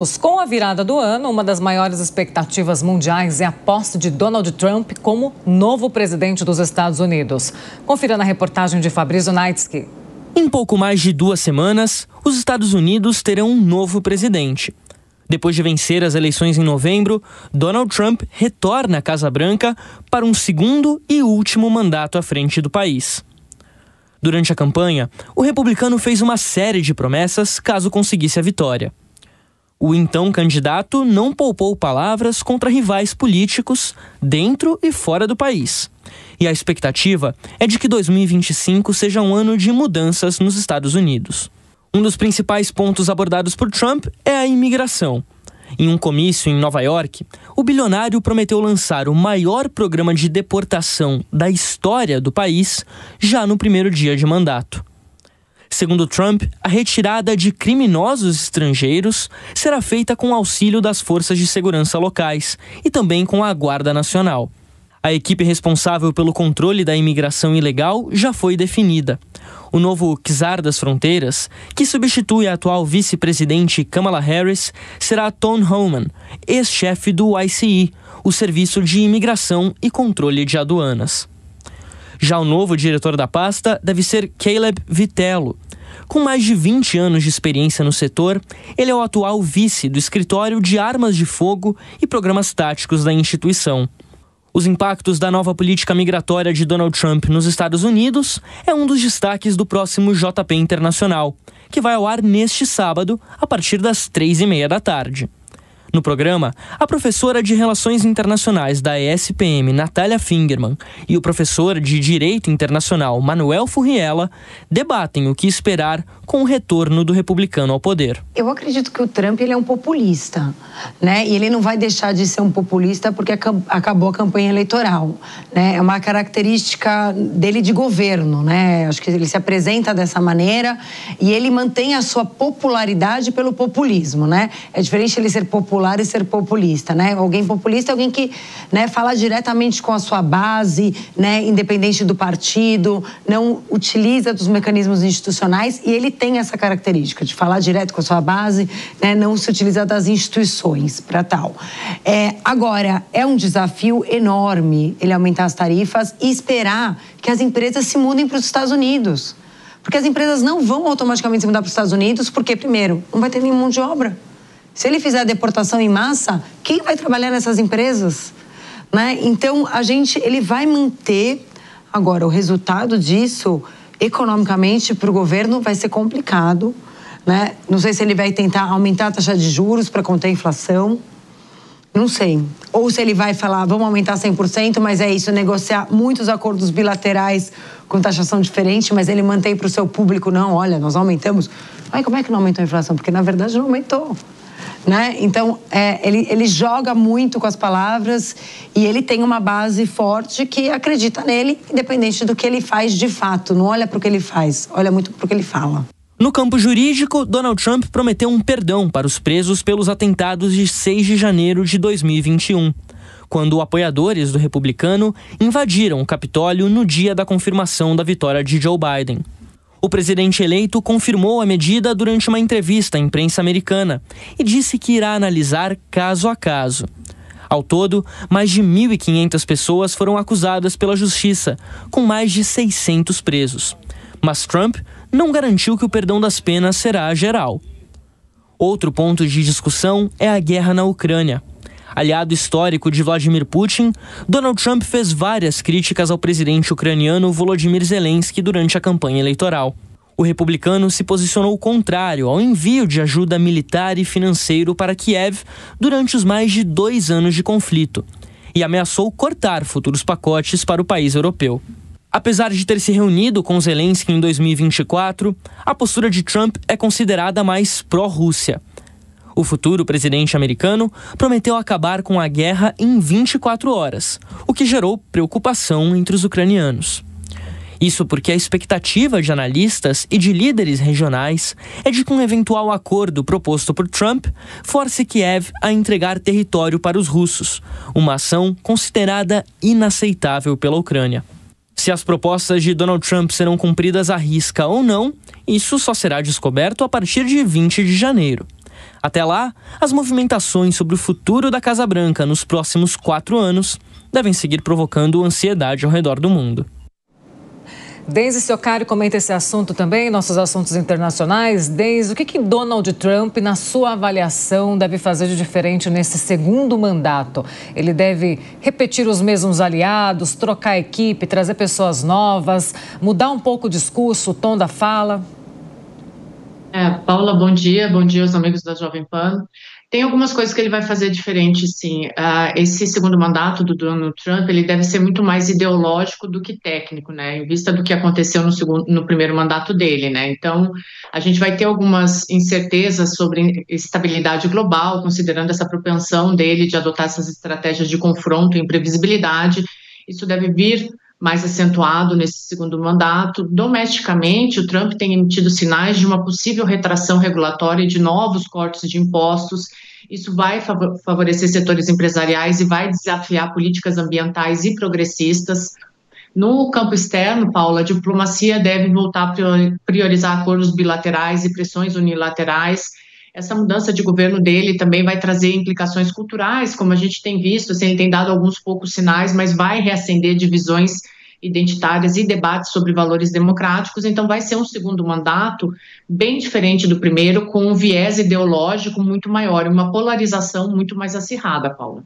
Com a virada do ano, uma das maiores expectativas mundiais é a posse de Donald Trump como novo presidente dos Estados Unidos. Confira na reportagem de Fabrício Naitsky. Em pouco mais de 2 semanas, os Estados Unidos terão um novo presidente. Depois de vencer as eleições em novembro, Donald Trump retorna à Casa Branca para um segundo e último mandato à frente do país. Durante a campanha, o republicano fez uma série de promessas caso conseguisse a vitória. O então candidato não poupou palavras contra rivais políticos dentro e fora do país. E a expectativa é de que 2025 seja um ano de mudanças nos Estados Unidos. Um dos principais pontos abordados por Trump é a imigração. Em um comício em Nova York, o bilionário prometeu lançar o maior programa de deportação da história do país já no primeiro dia de mandato. Segundo Trump, a retirada de criminosos estrangeiros será feita com auxílio das forças de segurança locais e também com a Guarda Nacional. A equipe responsável pelo controle da imigração ilegal já foi definida. O novo czar das fronteiras, que substitui a atual vice-presidente Kamala Harris, será Tom Homan, ex-chefe do ICE, o Serviço de Imigração e Controle de Aduanas. Já o novo diretor da pasta deve ser Caleb Vitello. Com mais de 20 anos de experiência no setor, ele é o atual vice do Escritório de Armas de Fogo e Programas Táticos da instituição. Os impactos da nova política migratória de Donald Trump nos Estados Unidos é um dos destaques do próximo JP Internacional, que vai ao ar neste sábado, a partir das 3h30 da tarde. No programa, a professora de Relações Internacionais da ESPM, Natália Fingerman, e o professor de Direito Internacional, Manuel Furriela, debatem o que esperar com o retorno do republicano ao poder. Eu acredito que o Trump ele é um populista, né? E ele não vai deixar de ser um populista porque acabou a campanha eleitoral, né? É uma característica dele de governo, né? Acho que ele se apresenta dessa maneira e ele mantém a sua popularidade pelo populismo, né? É diferente ele ser popular e ser populista, né? Alguém populista é alguém que, né, fala diretamente com a sua base, né, independente do partido, não utiliza dos mecanismos institucionais, e ele tem essa característica de falar direto com a sua base, né, não se utiliza das instituições para tal. Agora, é um desafio enorme ele aumentar as tarifas e esperar que as empresas se mudem para os Estados Unidos. Porque as empresas não vão automaticamente se mudar para os Estados Unidos, porque, primeiro, não vai ter nenhuma mão de obra. Se ele fizer a deportação em massa, quem vai trabalhar nessas empresas? Né? Então, ele vai manter. Agora, o resultado disso, economicamente, para o governo, vai ser complicado. Né? Não sei se ele vai tentar aumentar a taxa de juros para conter a inflação. Não sei. Ou se ele vai falar, vamos aumentar 100%, mas é isso, negociar muitos acordos bilaterais com taxação diferente, mas ele mantém para o seu público, não, olha, nós aumentamos. Mas como é que não aumentou a inflação? Porque, na verdade, não aumentou. Né? Então, ele joga muito com as palavras e ele tem uma base forte que acredita nele, independente do que ele faz de fato. Não olha para o que ele faz, olha muito para o que ele fala. No campo jurídico, Donald Trump prometeu um perdão para os presos pelos atentados de 6 de janeiro de 2021, quando apoiadores do republicano invadiram o Capitólio no dia da confirmação da vitória de Joe Biden. O presidente eleito confirmou a medida durante uma entrevista à imprensa americana e disse que irá analisar caso a caso. Ao todo, mais de 1.500 pessoas foram acusadas pela justiça, com mais de 600 presos. Mas Trump não garantiu que o perdão das penas será geral. Outro ponto de discussão é a guerra na Ucrânia. Aliado histórico de Vladimir Putin, Donald Trump fez várias críticas ao presidente ucraniano Volodymyr Zelensky durante a campanha eleitoral. O republicano se posicionou contrário ao envio de ajuda militar e financeiro para Kiev durante os mais de 2 anos de conflito e ameaçou cortar futuros pacotes para o país europeu. Apesar de ter se reunido com Zelensky em 2024, a postura de Trump é considerada mais pró-Rússia. O futuro presidente americano prometeu acabar com a guerra em 24 horas, o que gerou preocupação entre os ucranianos. Isso porque a expectativa de analistas e de líderes regionais é de que um eventual acordo proposto por Trump force Kiev a entregar território para os russos, uma ação considerada inaceitável pela Ucrânia. Se as propostas de Donald Trump serão cumpridas à risca ou não, isso só será descoberto a partir de 20 de janeiro. Até lá, as movimentações sobre o futuro da Casa Branca nos próximos 4 anos devem seguir provocando ansiedade ao redor do mundo. Deise Ciocari comenta esse assunto também, nossos assuntos internacionais. Deise, o que Donald Trump, na sua avaliação, deve fazer de diferente nesse segundo mandato? Ele deve repetir os mesmos aliados, trocar a equipe, trazer pessoas novas, mudar um pouco o discurso, o tom da fala? Paula, bom dia aos amigos da Jovem Pan. Tem algumas coisas que ele vai fazer diferente, sim. Esse segundo mandato do Donald Trump, ele deve ser muito mais ideológico do que técnico, né? Em vista do que aconteceu no primeiro mandato dele, né? Então, a gente vai ter algumas incertezas sobre estabilidade global, considerando essa propensão dele de adotar essas estratégias de confronto e imprevisibilidade. Isso deve vir mais acentuado nesse segundo mandato. Domesticamente, o Trump tem emitido sinais de uma possível retração regulatória e de novos cortes de impostos. Isso vai favorecer setores empresariais e vai desafiar políticas ambientais e progressistas. No campo externo, Paula, a diplomacia deve voltar a priorizar acordos bilaterais e pressões unilaterais. Essa mudança de governo dele também vai trazer implicações culturais, como a gente tem visto, assim, ele tem dado alguns poucos sinais, mas vai reacender divisões identitárias e debates sobre valores democráticos. Então vai ser um segundo mandato bem diferente do primeiro, com um viés ideológico muito maior e uma polarização muito mais acirrada, Paula.